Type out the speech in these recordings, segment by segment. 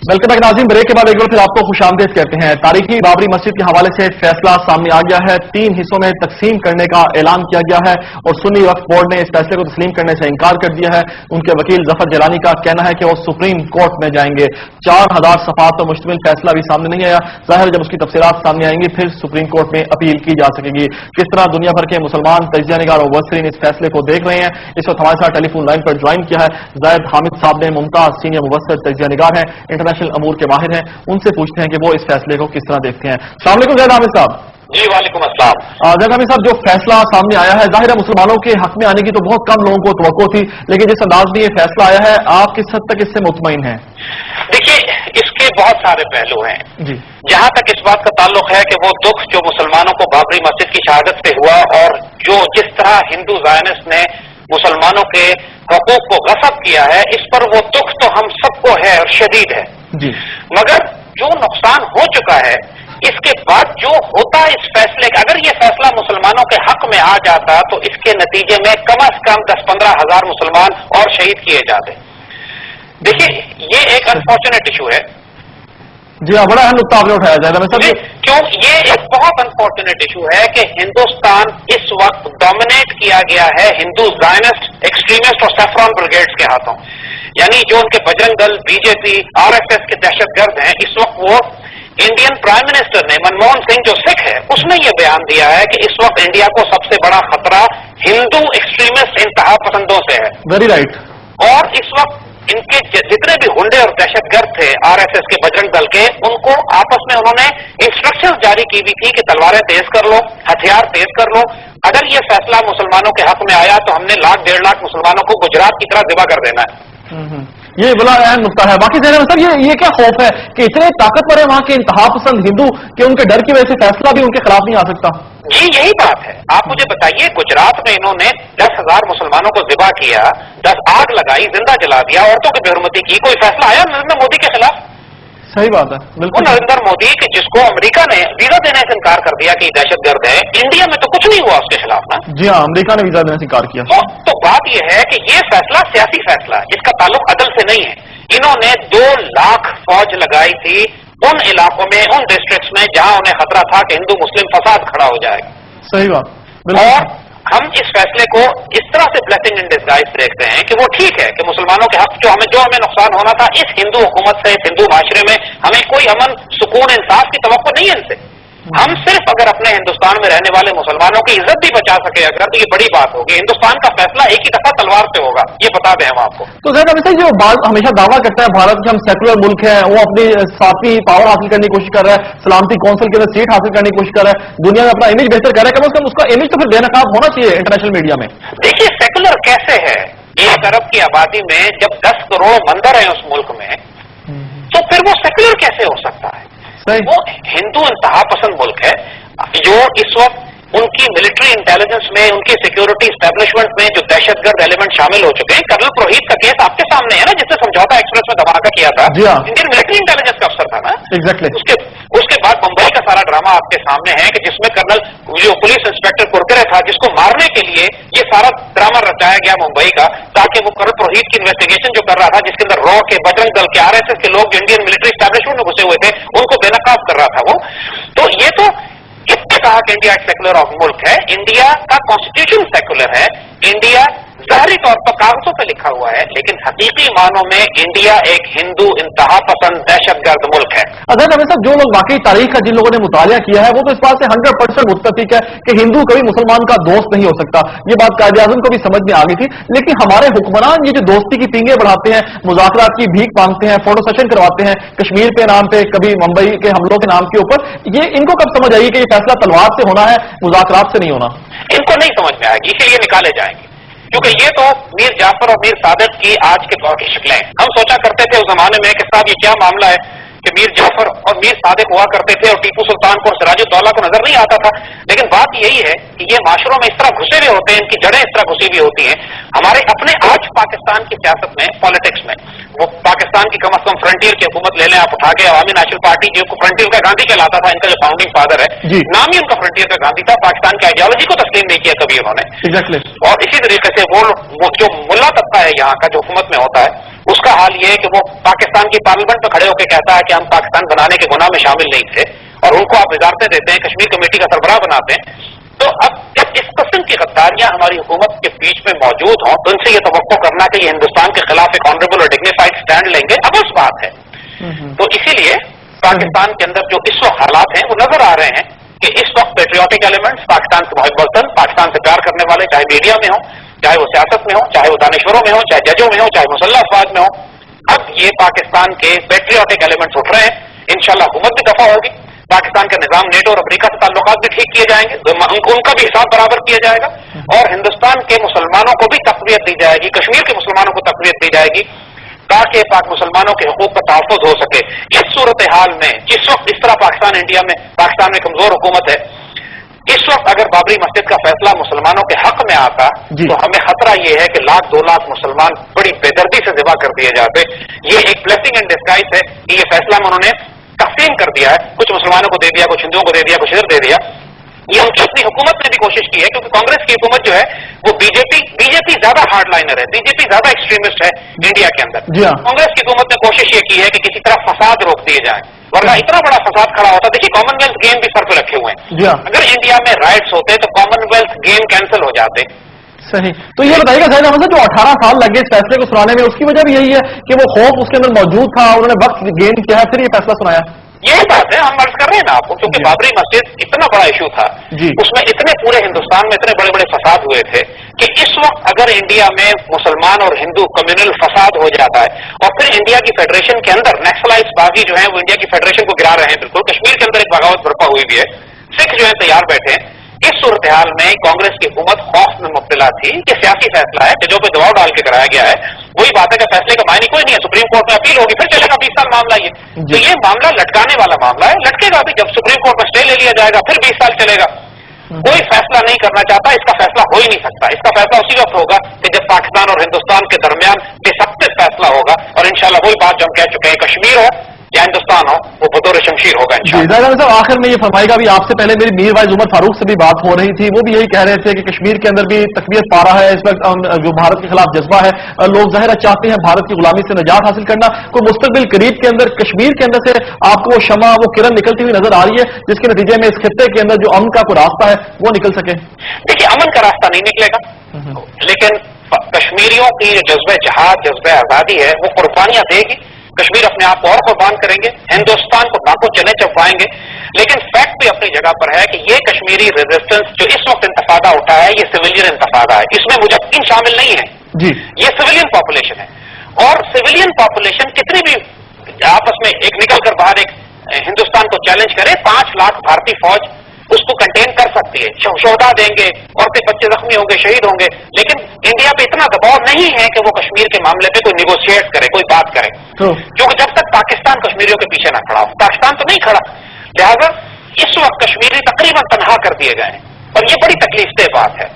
Welcome back नाज़रीन। Break के बाद एक बार फिर आपको खुशामदीद कहते हैं। तारीखी बाबरी मस्जिद के हवाले से फैसला सामने आ गया है। 3 हिस्सों में तकसीम करने का ऐलान किया गया है और सुन्नी वक्फ बोर्ड ने इस फैसले को तस्लीम करने से इनकार कर दिया है। उनके वकील जफर जलानी का कहना है कि वो सुप्रीम कोर्ट में जाएंगे। 4000 सफ़हात पर मुश्तमिल फैसला भी सामने नहीं आया। जाहिर जब उसकी तफसीलात सामने आएंगी फिर सुप्रीम कोर्ट में अपील की जा सकेगी। किस तरह दुनिया भर के मुसलमान तजिया निगार और मुबस्सिरीन इस फैसले को देख रहे हैं, इस वक्त हमारे साथ टेलीफोन लाइन पर ज्वाइन किया है जायद हामिद साहब ने। मुमताज सीनियर मुबस्सिर तजिया निगार हैं, इंटरनेशनल अमूर के माहिर हैं। उनसे पूछते हैं कि वो इस फैसले को किस तरह देखते हैं। अस्सलाम वालेकुम जायद हामिद साहब। जी वालेकुम अस्सलाम। जायद हामिद साहब, जो फैसला सामने आया है, जाहिर है मुसलमानों के हक में आने की तो बहुत कम लोगों को तवक्को थी, लेकिन जिस अंदाज में ये फैसला आया है, आप किस हद तक इससे मुतमईन हैं? देखिए, इसके बहुत सारे पहलू हैं जी। जहां तक इस बात का ताल्लुक है कि वो दुख जो मुसलमानों को बाबरी मस्जिद की शहादत से हुआ और जो जिस तरह हिंदू ज़ायनिस्ट ने मुसलमानों के हकूक को गसब किया है, इस पर वो दुख तो हम सबको है और शदीद है जी। मगर जो नुकसान हो चुका है, इसके बाद जो होता इस फैसले का, अगर ये फैसला मुसलमानों के हक में आ जाता तो इसके नतीजे में कम से कम 10-15 हजार मुसलमान और शहीद किए जाते। देखिए, ये एक अनफॉर्चुनेट इशू है। जी हाँ, बड़ा अहम नुकता आपने उठाया जायद हामिद साहब। क्यों? ये एक बहुत अनफॉर्चुनेट इशू है कि हिंदुस्तान इस वक्त डोमिनेट किया गया है हिंदू ज़ायनिस्ट एक्सट्रीमिस्ट और सैफरॉन ब्रिगेड्स के हाथों। यानी जो उनके बजरंग दल, बीजेपी, आरएसएस के दहशतगर्द हैं, इस वक्त वो इंडियन प्राइम मिनिस्टर ने, मनमोहन सिंह जो सिख है, उसने ये बयान दिया है कि इस वक्त इंडिया को सबसे बड़ा खतरा हिंदू एक्सट्रीमिस्ट इंतहा पसंदों से है। Very right. और इस वक्त इनके जितने भी गुंडे और दहशतगर्द थे आरएसएस के, बजरंग दल के, उनको आपस में उन्होंने इंस्ट्रक्शंस जारी की हुई थी कि तलवारें तेज कर लो, हथियार तेज कर लो। अगर ये फैसला मुसलमानों के हक में आया तो हमने 1-1.5 लाख मुसलमानों को गुजरात की तरह ज़िबा कर देना है। ये बड़ा अहम नुकता है। बाकी जायद हामिद साहब, ये क्या खौफ है कि इतने ताकतवर है वहां के इंतहा पसंद हिंदू कि उनके डर की वजह से फैसला भी उनके खिलाफ नहीं आ सकता? जी, यही बात है। आप मुझे बताइए, गुजरात में इन्होंने 10,000 मुसलमानों को ज़िबा किया, 10 आग लगाई, जिंदा जला दिया, औरतों की बेहरमती की, कोई फैसला आया नरेंद्र मोदी के खिलाफ? सही बात है, बिल्कुल। नरेंद्र मोदी कि जिसको अमेरिका ने वीजा देने से इनकार कर दिया कि दहशतगर्द है, इंडिया में तो कुछ नहीं हुआ उसके खिलाफ ना। जी हाँ, अमेरिका ने वीजा देने से इनकार किया। तो बात यह है कि ये फैसला सियासी फैसला है, इसका ताल्लुक अदल से नहीं है। इन्होंने 2 लाख फौज लगाई थी उन इलाकों में, उन डिस्ट्रिक्ट्स में जहां उन्हें खतरा था कि हिंदू मुस्लिम फसाद खड़ा हो जाएगा। सही बात। और हम इस फैसले को इस तरह से ब्लेसिंग इन डिस्गाइज देखते हैं कि वो ठीक है कि मुसलमानों के हक जो हमें नुकसान होना था इस हिंदू हुकूमत से, इस हिंदू माशरे में, हमें कोई अमन, सुकून, इंसाफ की तवक्को नहीं है इनसे। हम सिर्फ अगर अपने हिंदुस्तान में रहने वाले मुसलमानों की इज्जत भी बचा सके अगर, तो ये बड़ी बात होगी। हिंदुस्तान का फैसला एक ही दफा तलवार से होगा, ये बता दें हम आपको। तो जायद हामिद साहब, जो बात हमेशा दावा करता है भारत कि हम सेकुलर मुल्क है, वो अपनी 7वीं पावर हासिल करने की कोशिश कर रहा है, सलामती काउंसिल के अंदर सीट हासिल करने की कोशिश कर रहा है, दुनिया में अपना इमेज बेहतर कर रहा है, कम से कम उसका इमेज तो फिर बेनकाब होना चाहिए इंटरनेशनल मीडिया में। देखिए, सेकुलर कैसे है? 1 अरब की आबादी में जब 10 करोड़ मंदिर है उस मुल्क में, तो फिर वो सेकुलर कैसे हो सकता है? वो हिंदू इंतहा पसंद मुल्क है जो इस वक्त उनकी मिलिट्री इंटेलिजेंस में, उनकी सिक्योरिटी स्टैब्लिशमेंट में जो दहशतगर्द एलिमेंट शामिल हो चुके हैं। कर्नल पुरोहित का केस आपके सामने है ना, जिसने समझौता एक्सप्रेस में धमाका किया था। इंडियन मिलिट्री इंटेलिजेंस का अफसर था ना। एग्जैक्टली। उसके बाद मुंबई का सारा ड्रामा आपके सामने है कि जिसमें कर्नल जो पुलिस इंस्पेक्टर कुरकरे था, जिसको मारने के लिए ये सारा ड्रामा रचाया गया मुंबई का, ताकि वो कर्नल पुरोहित की इन्वेस्टिगेशन जो कर रहा था, जिसके अंदर रॉ के, बजरंग दल के, आरएसएस के लोग जो इंडियन मिलिट्री स्टैब्लिशमेंट में घुसे हुए थे, उनको बेनकाब कर रहा था वो। तो ये तो किसने कहा कि इंडिया एक सेकुलर मुल्क है? इंडिया का कॉन्स्टिट्यूशन सेकुलर है। इंडिया ज़ाहिरी तौर पर कागजों पर लिखा हुआ है, लेकिन हकीकी मानों में इंडिया एक हिंदू इंतहा पसंद दहशतगर्द मुल्क है। अगर हमें सब जो लोग वाकई तारीख का जिन लोगों ने मुतालिया किया है, वो तो इस बात से 100% मुत्तफिक है कि हिंदू कभी मुसलमान का दोस्त नहीं हो सकता। ये बात कायदे-आज़म को भी समझ में आ गई थी, लेकिन हमारे हुक्मरान ये जो दोस्ती की पींगे बढ़ाते हैं, मुज़ाकरात की भीख मांगते हैं, फोटो सेशन करवाते हैं कश्मीर के नाम पे, कभी मुंबई के हमलों के नाम के ऊपर, ये इनको कब समझ आई कि ये फैसला तलवार से होना है, मुज़ाकरात से नहीं होना? इनको नहीं समझ में आएगी, इसीलिए निकाले जाएंगे। क्योंकि ये तो मीर जाफर और मीर सादत की आज के दौर की शक्लें हैं। हम सोचा करते थे उस जमाने में कि साहब ये क्या मामला है कि मीर जाफर और मीर सादिक हुआ करते थे और टीपू सुल्तान को और सिराजुद्दौला को नजर नहीं आता था। लेकिन बात यही है कि ये माशरों में इस तरह घुसे हुए होते हैं, इनकी जड़ें इस तरह घुसी हुई होती हैं। हमारे अपने आज पाकिस्तान की सियासत में, पॉलिटिक्स में, वो पाकिस्तान की कम अज कम फ्रंटियर की हुकूमत ले लें आप उठा के, अवामी नेशनल पार्टी जो फ्रंटियर का गांधी कहलाता था, इनका जो फाउंडिंग फादर है, नाम ही उनका फ्रंटियर का गांधी था, पाकिस्तान की आइडियोलॉजी को तस्लीम नहीं किया कभी उन्होंने। एग्जैक्टली। और इसी तरीके से वो जो मुल्ला तबका है यहाँ का जो हुकूमत में होता है, उसका हाल ये है कि वो पाकिस्तान की पार्लियामेंट में खड़े होकर कहता है कि हम पाकिस्तान बनाने के गुनाह में शामिल नहीं थे, और उनको आप वजारतें देते हैं, कश्मीर कमेटी का सरबराह बनाते हैं। तो अब जब इस किस्म की गद्दारियां हमारी हुकूमत के बीच में मौजूद हों तो उनसे ये तवक्को करना कि ये हिंदुस्तान के खिलाफ एक ऑनरेबल और डिग्निफाइड स्टैंड लेंगे, अब उस बात है। तो इसीलिए पाकिस्तान के अंदर जो इस वक्त हालात हैं वो नजर आ रहे हैं कि इस वक्त पेट्रियाटिक एलिमेंट्स पाकिस्तान से मोहब्बतन, पाकिस्तान से प्यार करने वाले, चाहे मीडिया में हो, चाहे वो सियासत में हो, चाहे वो दानिशवरों में हो, चाहे जजों में हो, चाहे मुसल्लह अफवाज में हो, अब ये पाकिस्तान के पेट्रियाटिक एलिमेंट्स उठ रहे हैं। इंशाल्लाह हुकूमत भी दफा होगी, पाकिस्तान का निजाम नेटो और अमेरिका से ताल्लुकात भी ठीक किए जाएंगे, उनका भी हिसाब बराबर किया जाएगा, और हिंदुस्तान के मुसलमानों को भी तक़वियत दी जाएगी, कश्मीर के मुसलमानों को तक़वियत दी जाएगी, ताकि पाक मुसलमानों के हकूक का तहफ़्फ़ुज़ हो सके। इस सूरत हाल में जिस वक्त इस तरह पाकिस्तान में कमजोर हुकूमत है, इस वक्त अगर बाबरी मस्जिद का फैसला मुसलमानों के हक में आता तो हमें खतरा यह है कि 1-2 लाख मुसलमान बड़ी बेदर्दी से ज़िबा कर दिए जाते। ये एक ब्लेसिंग इन डिस्गाइज है कि ये फैसला उन्होंने तकसीम कर दिया है, कुछ मुसलमानों को दे दिया, कुछ हिंदुओं को दे दिया, कुछ इधर दे दिया। ये उनकी अपनी हुकूमत ने भी कोशिश की है, क्योंकि कांग्रेस की हुकूमत जो है वो बीजेपी ज्यादा हार्डलाइनर है, बीजेपी ज्यादा एक्सट्रीमिस्ट है इंडिया के अंदर। कांग्रेस की हुकूमत ने कोशिश ये की है कि किसी तरह फसाद रोक दिए जाए, वरना इतना बड़ा फसाद खड़ा होता। देखिए कॉमनवेल्थ गेम भी सर पे रखे हुए हैं, अगर इंडिया में राइट्स होते तो कॉमनवेल्थ गेम कैंसिल हो जाते। सही। तो ये बताइएगा जाहिद अहमद साहब, जो 18 साल लगे इस फैसले को सुनाने में, उसकी वजह भी यही है कि वो खौफ उसके अंदर मौजूद था, उन्होंने वक्त गेन किया है, फिर ये फैसला सुनाया। यही बात है, हम अर्ज कर रहे हैं ना आपको, क्योंकि बाबरी मस्जिद इतना बड़ा इशू था, उसमें इतने पूरे हिंदुस्तान में इतने बड़े बड़े फसाद हुए थे कि इस वक्त अगर इंडिया में मुसलमान और हिंदू कम्युनल फसाद हो जाता है, और फिर इंडिया की फेडरेशन के अंदर नक्सलाइट्स बागी जो है वो इंडिया की फेडरेशन को गिरा रहे हैं, बिल्कुल कश्मीर के अंदर एक बगावत बर्पा हुई भी है, सिख जो है तैयार बैठे हैं। इस सूरत हाल में कांग्रेस की हुकूमत खौफ में मुब्तला थी कि सियासी फैसला है, जजों पे दबाव डाल के कराया गया है। वही बात है कि फैसले का मायने कोई नहीं है, सुप्रीम कोर्ट में अपील होगी, फिर चलेगा 20 साल मामला ये। तो ये मामला लटकाने वाला मामला है, लटकेगा भी, जब सुप्रीम कोर्ट में स्टे ले लिया जाएगा फिर 20 साल चलेगा। कोई फैसला नहीं करना चाहता, इसका फैसला हो ही नहीं सकता। इसका फैसला उसी वक्त होगा कि जब पाकिस्तान और हिंदुस्तान के दरमियान बेसब्त फैसला होगा, और इंशाल्लाह वही बात जो हम कह चुके हैं, कश्मीर हो या हिंदुस्तान हो, वो बतौर शमशीर होगा इंशाल्लाह। साहब आखिर में ये फरमाएगा भी, आपसे पहले मेरी मीर वाइज उमर फारूक से भी बात हो रही थी, वो भी यही कह रहे थे कि कश्मीर के अंदर भी तकवीत पा रहा है इस वक्त, जो भारत के खिलाफ जज्बा है, लोग ज़ाहिर चाहते हैं भारत की गुलामी से निजात हासिल करना। कोई मुस्तकबिल करीब के अंदर कश्मीर के अंदर से आपको वो शमा, वो किरण निकलती हुई नजर आ रही है, जिसके नतीजे में इस खित्ते के अंदर जो अमन का कोई रास्ता है वो निकल सके? देखिए अमन का रास्ता नहीं निकलेगा, लेकिन कश्मीरियों की जो जज्बे जहाद, जज्बे आजादी है, वो कुर्बानियां देगी। कश्मीर अपने आप को और कुर्बान करेंगे, हिंदुस्तान को नाको चने चपाएंगे। लेकिन फैक्ट भी अपनी जगह पर है कि ये कश्मीरी रेजिस्टेंस जो इस वक्त इंतफादा उठा है, ये सिविलियन इंतफादा है, इसमें मुजफ्फरीन शामिल नहीं है जी। ये सिविलियन पॉपुलेशन है, और सिविलियन पॉपुलेशन कितनी भी आपस में एक निकल कर बाहर एक हिंदुस्तान को चैलेंज करे, 5 लाख भारतीय फौज उसको कंटेन कर सकती है, शोहदा देंगे, औरतें बच्चे जख्मी होंगे, शहीद होंगे, लेकिन इंडिया पे इतना दबाव नहीं है कि वो कश्मीर के मामले पे कोई निगोशिएट करे, कोई बात करे, क्योंकि जब तक पाकिस्तान कश्मीरियों के पीछे ना खड़ा हो, पाकिस्तान तो नहीं खड़ा, लिहाजा इस वक्त कश्मीरी तकरीबन तनहा कर दिए गए हैं, और ये बड़ी तकलीफ दह बात है।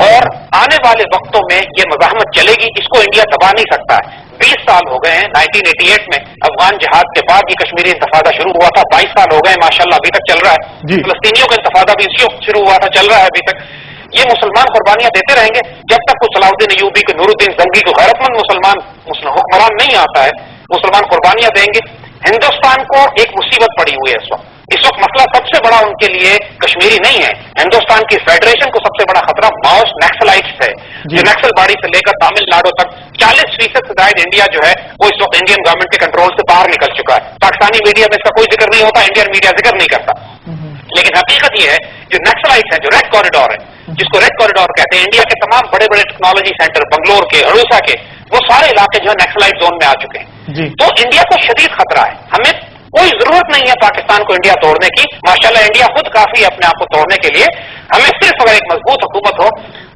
और आने वाले वक्तों में ये मज़ाहमत चलेगी, इसको इंडिया दबा नहीं सकता है। 20 साल हो गए हैं, 1988 में अफगान जिहाद के बाद ये कश्मीरी इंतफादा शुरू हुआ था, 22 साल हो गए माशाल्लाह, अभी तक चल रहा है। फलस्तीनियों का इंतफादा भी इसी वक्त शुरू हुआ था, चल रहा है अभी तक। ये मुसलमान कुर्बानियां देते रहेंगे जब तक को सलाउद्दीन अयूबी को, नूरुद्दीन जंगी को गैरतमंद मुसलमान हुक्मरान नहीं आता है, मुसलमान कुर्बानियां देंगे। हिंदुस्तान को एक मुसीबत पड़ी हुई है इस वक्त मसला सबसे बड़ा उनके लिए कश्मीरी नहीं है, हिंदुस्तान की फेडरेशन को सबसे बड़ा खतरा माओस्ट नक्सलाइट्स है, जो नक्सलबाड़ी से लेकर तमिलनाडु तक 40% से ज्यादा इंडिया जो है वो इस वक्त इंडियन गवर्नमेंट के कंट्रोल से बाहर निकल चुका है। पाकिस्तानी मीडिया में इसका कोई जिक्र नहीं होता, इंडियन मीडिया जिक्र नहीं करता, लेकिन हकीकत यह है जो नक्सलाइट्स है, जो रेड कॉरिडोर है, जिसको रेड कॉरिडोर कहते हैं, इंडिया के तमाम बड़े बड़े टेक्नोलॉजी सेंटर, बंगलोर के, अड़ूसा के, वो सारे इलाके जो है नक्सलाइट जोन में आ चुके हैं। तो इंडिया को शदीद खतरा है, हमें कोई जरूरत नहीं है पाकिस्तान को इंडिया तोड़ने की, माशाल्लाह इंडिया खुद काफी है अपने आप को तोड़ने के लिए। हमें सिर्फ अगर एक मजबूत हुकूमत हो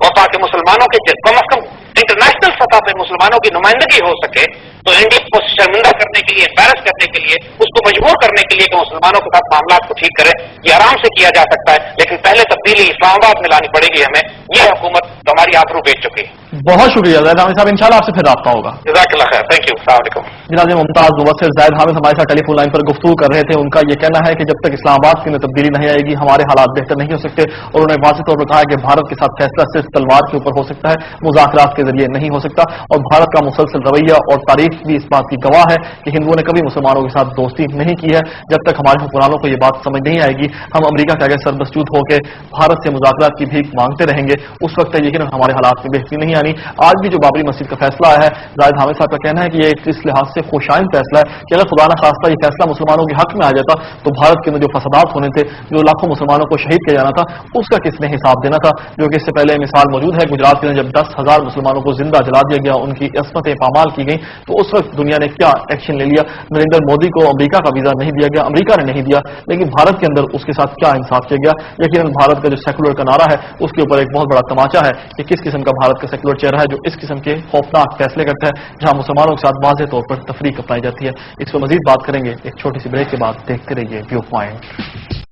और ताकि मुसलमानों के कम अज कम इंटरनेशनल सतह पर मुसलमानों की नुमाइंदगी हो सके, तो इंडिया को शर्मिंदा करने के लिए, एम्बैरस करने के लिए, उसको मजबूर करने के लिए कि मुसलमानों के साथ मामला को ठीक करे, ये आराम से किया जा सकता है। लेकिन पहले तब्दीली इस्लामाबाद में लानी पड़ेगी हमें, यह हुकूमत तो हमारी आबरू बेच चुकी है। बहुत शुक्रिया जाहिद हामिद साहब, इंशाल्लाह आपसे फिर राब्ता होगा। जज़ाकल्लाह खैर, थैंक यू, अस्सलाम वालेकुम। जनाब मुमताज मुबस्सिर जाहिद हामिद हमारे साथ टेलीफोन लाइन पर गुफ्तगू कर रहे थे। उनका ये कहना है कि जब तक इस्लामाबाद की तब्दीली नहीं आएगी हमारे हालात बेहतर नहीं हो सकते, और उन्होंने वाज़ेह तौर पर कहा है कि भारत के साथ फैसला सिर्फ तलवार के ऊपर हो सकता है, मुज़ाकरात के जरिए नहीं हो सकता। और भारत का मुसलसल रवैया और तारीख भी इस बात की गवाह है कि हिंदुओं ने कभी मुसलमानों के साथ दोस्ती नहीं की है। जब तक हमारे हुक्मरानों को ये बात समझ नहीं आएगी, हम अमरीका के आगे सरमसजूद होकर भारत से मुज़ाकरात की भीख मांगते रहेंगे। उस वक्त यकीनन हमारे हालात में बेहतरी नहीं आनी। आज भी जो बाबरी मस्जिद का फैसला आया है, जाहिद हामिद साहब का कहना है कि ये इस लिहाज से खुशाइन फैसला है कि अगर खुदा न खास्ता ये फैसला मुसलमानों के हक में आ जाता तो भारत के अंदर जो फसादात होने थे, जो लाखों मुसलमानों को शहीद किया जाना था, उसका किसने हिसाब देना था। जो कि इससे पहले मिसाल मौजूद है गुजरात के अंदर जब 10,000 मुसलमानों को जिंदा जला दिया गया, उनकी असमतें पामाल की गई, तो उस वक्त दुनिया ने क्या एक्शन ले लिया। नरेंद्र मोदी को अमरीका का वीजा नहीं दिया गया, अमरीका ने नहीं दिया, लेकिन भारत के अंदर उसके साथ क्या इंसाफ किया गया। यकीनन भारत का जो सेकुलर का नारा है उसके ऊपर एक बहुत बड़ा तमाचा है कि किस किस्म का भारत का सेकुलर चेहरा है जो इस किस्म के खौफनाक फैसले करता है जहां मुसलमानों के साथ वाज़ेह तौर पर तफरीक अपनाई जाती है। इस पर मजीद बात करेंगे एक छोटी सी ब्रेक के बाद। देखते रहिए व्यू पॉइंट।